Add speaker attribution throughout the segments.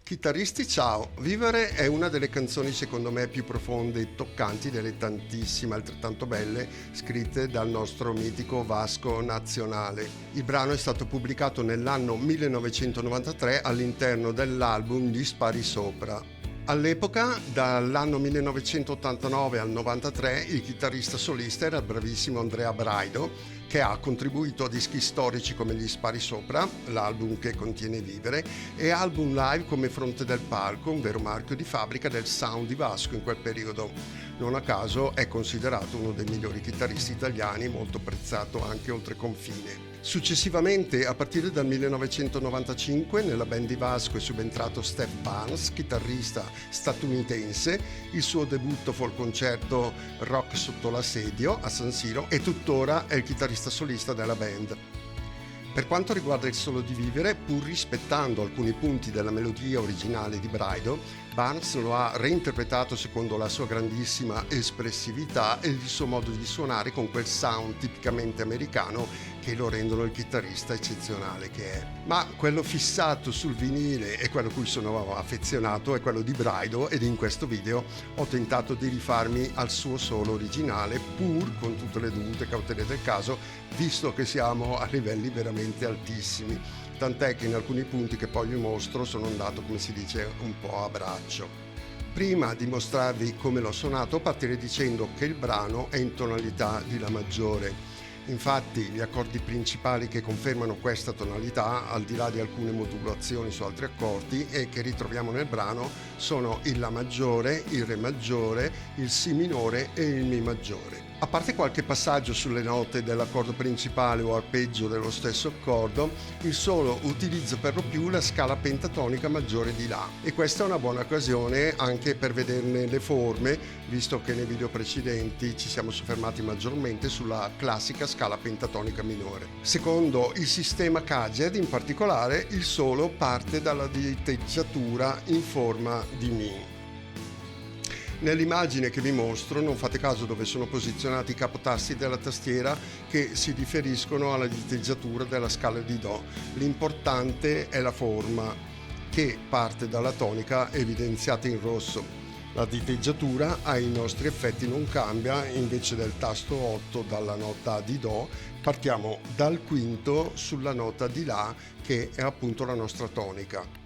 Speaker 1: Chitarristi, ciao! Vivere è una delle canzoni secondo me più profonde e toccanti delle tantissime altrettanto belle scritte dal nostro mitico Vasco Nazionale. Il brano è stato pubblicato nell'anno 1993 all'interno dell'album Gli spari sopra. All'epoca, dall'anno 1989 al 93, il chitarrista solista era il bravissimo Andrea Braido, che ha contribuito a dischi storici come Gli spari sopra, l'album che contiene Vivere, e album live come Fronte del palco, un vero marchio di fabbrica del sound di Vasco in quel periodo. Non a caso è considerato uno dei migliori chitarristi italiani, molto apprezzato anche oltre confine. Successivamente, a partire dal 1995, nella band di Vasco è subentrato Steph Barnes, chitarrista statunitense. Il suo debutto fu il concerto Rock sotto l'assedio a San Siro e tuttora è il chitarrista solista della band. Per quanto riguarda il solo di Vivere, pur rispettando alcuni punti della melodia originale di Braido, Barnes lo ha reinterpretato secondo la sua grandissima espressività e il suo modo di suonare con quel sound tipicamente americano che lo rendono il chitarrista eccezionale che è. Ma quello fissato sul vinile e quello a cui sono affezionato è quello di Braido, ed in questo video ho tentato di rifarmi al suo solo originale, pur con tutte le dovute cautele del caso, visto che siamo a livelli veramente altissimi, tant'è che in alcuni punti che poi vi mostro sono andato, come si dice, un po' a braccio. Prima di mostrarvi come l'ho suonato, partirei dicendo che il brano è in tonalità di La maggiore. Infatti gli accordi principali che confermano questa tonalità, al di là di alcune modulazioni su altri accordi e che ritroviamo nel brano, sono il La maggiore, il Re maggiore, il Si minore e il Mi maggiore. A parte qualche passaggio sulle note dell'accordo principale o arpeggio dello stesso accordo, il solo utilizza per lo più la scala pentatonica maggiore di La, e questa è una buona occasione anche per vederne le forme, visto che nei video precedenti ci siamo soffermati maggiormente sulla classica scala pentatonica minore. Secondo il sistema Kaged, in particolare, il solo parte dalla diteggiatura in forma di Mi. Nell'immagine che vi mostro non fate caso dove sono posizionati i capotasti della tastiera, che si riferiscono alla diteggiatura della scala di Do. L'importante è la forma, che parte dalla tonica evidenziata in rosso. La diteggiatura ai nostri effetti non cambia, invece del tasto 8 dalla nota di Do partiamo dal quinto sulla nota di La, che è appunto la nostra tonica.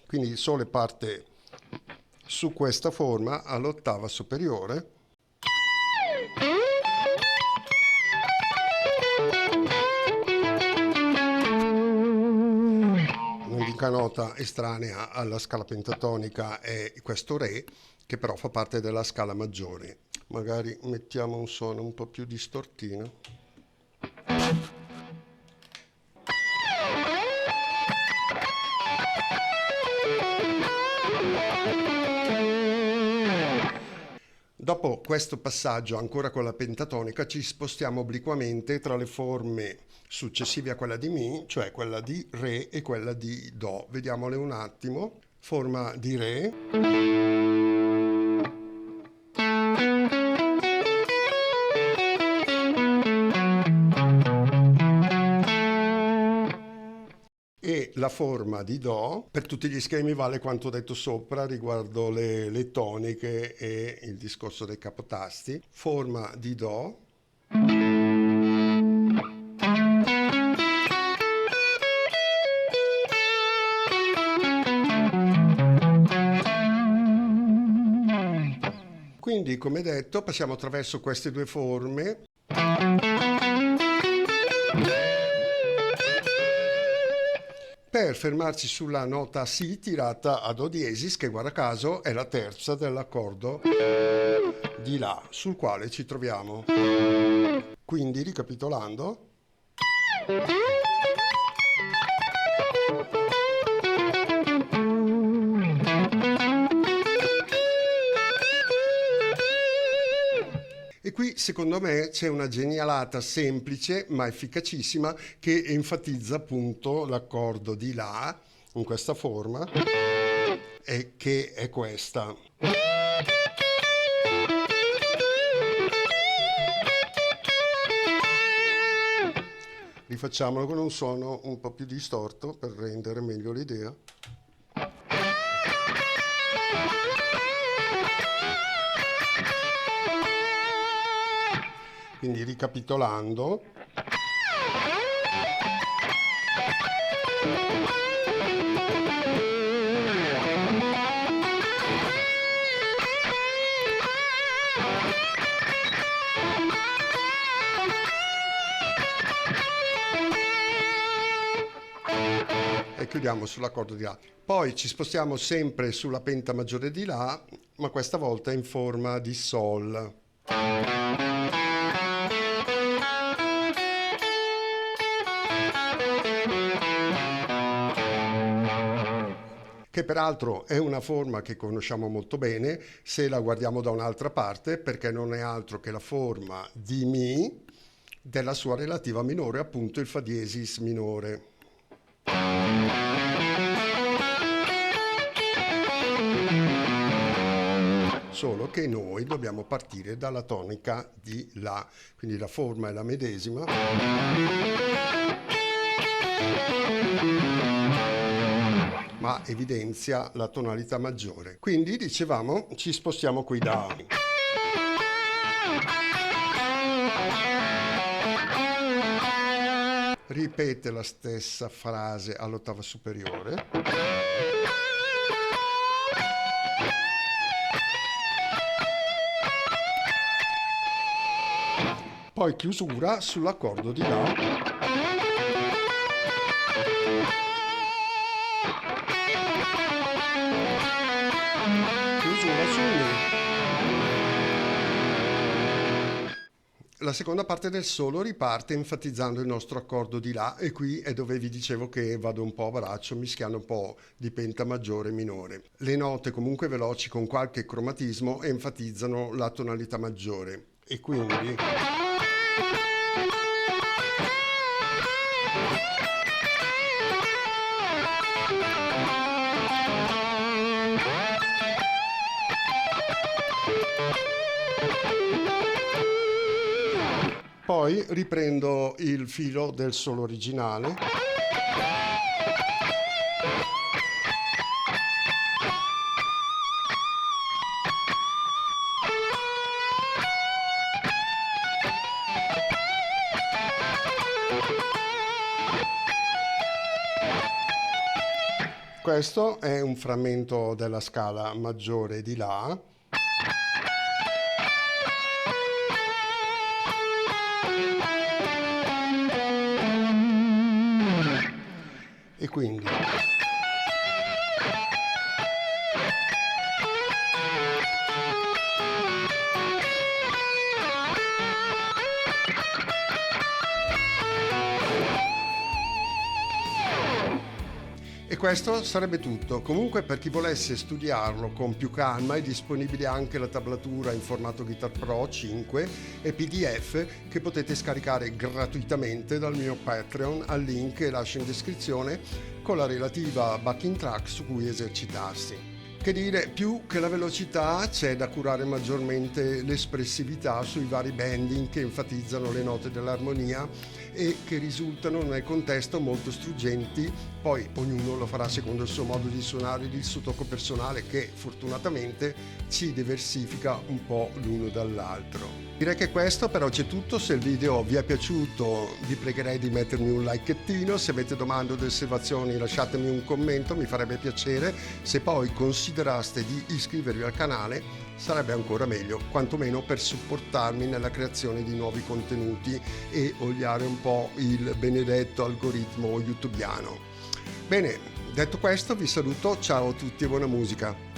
Speaker 1: Quindi il Sole parte su questa forma all'ottava superiore, l'unica nota estranea alla scala pentatonica è questo Re, che però fa parte della scala maggiore. Magari mettiamo un suono un po' più distortino. Dopo questo passaggio, ancora con la pentatonica, ci spostiamo obliquamente tra le forme successive a quella di Mi, cioè quella di Re e quella di Do. Vediamole un attimo. Forma di Re. E la forma di Do. Per tutti gli schemi vale quanto detto sopra riguardo le toniche e il discorso dei capotasti. Forma di Do. Quindi, come detto, passiamo attraverso queste due forme. per fermarci sulla nota Si tirata a Do diesis, che guarda caso è la terza dell'accordo di La, sul quale ci troviamo. Quindi, ricapitolando, e qui secondo me c'è una genialata semplice ma efficacissima che enfatizza appunto l'accordo di La in questa forma, e che è questa. Rifacciamolo con un suono un po' più distorto per rendere meglio l'idea. Quindi, ricapitolando, e chiudiamo sull'accordo di La. Poi ci spostiamo sempre sulla penta maggiore di La, ma questa volta in forma di Sol. Che peraltro è una forma che conosciamo molto bene se la guardiamo da un'altra parte, perché non è altro che la forma di Mi della sua relativa minore, appunto il Fa diesis minore. Solo che noi dobbiamo partire dalla tonica di La, quindi la forma è la medesima, ma evidenzia la tonalità maggiore. Quindi, dicevamo, ci spostiamo qui da ripete la stessa frase all'ottava superiore, poi chiusura sull'accordo di La, chiusura su Mi. La seconda parte del solo riparte enfatizzando il nostro accordo di La, e qui è dove vi dicevo che vado un po' a braccio, mischiando un po' di penta maggiore e minore. Le note comunque veloci con qualche cromatismo enfatizzano la tonalità maggiore, e quindi poi riprendo il filo del solo originale, questo è un frammento della scala maggiore di La, e quindi e questo sarebbe tutto. Comunque, per chi volesse studiarlo con più calma, è disponibile anche la tablatura in formato Guitar Pro 5 e PDF che potete scaricare gratuitamente dal mio Patreon, al link che lascio in descrizione, con la relativa backing track su cui esercitarsi. Che dire, più che la velocità c'è da curare maggiormente l'espressività sui vari bending che enfatizzano le note dell'armonia e che risultano nel contesto molto struggenti. Poi ognuno lo farà secondo il suo modo di suonare, il suo tocco personale, che fortunatamente ci diversifica un po' l'uno dall'altro. Direi che questo per oggi è tutto. Se il video vi è piaciuto vi pregherei di mettermi un likettino, se avete domande o osservazioni lasciatemi un commento, mi farebbe piacere. Se poi consideraste di iscrivervi al canale sarebbe ancora meglio, quantomeno per supportarmi nella creazione di nuovi contenuti e oliare un po' il benedetto algoritmo youtubiano. Bene, detto questo vi saluto, ciao a tutti e buona musica.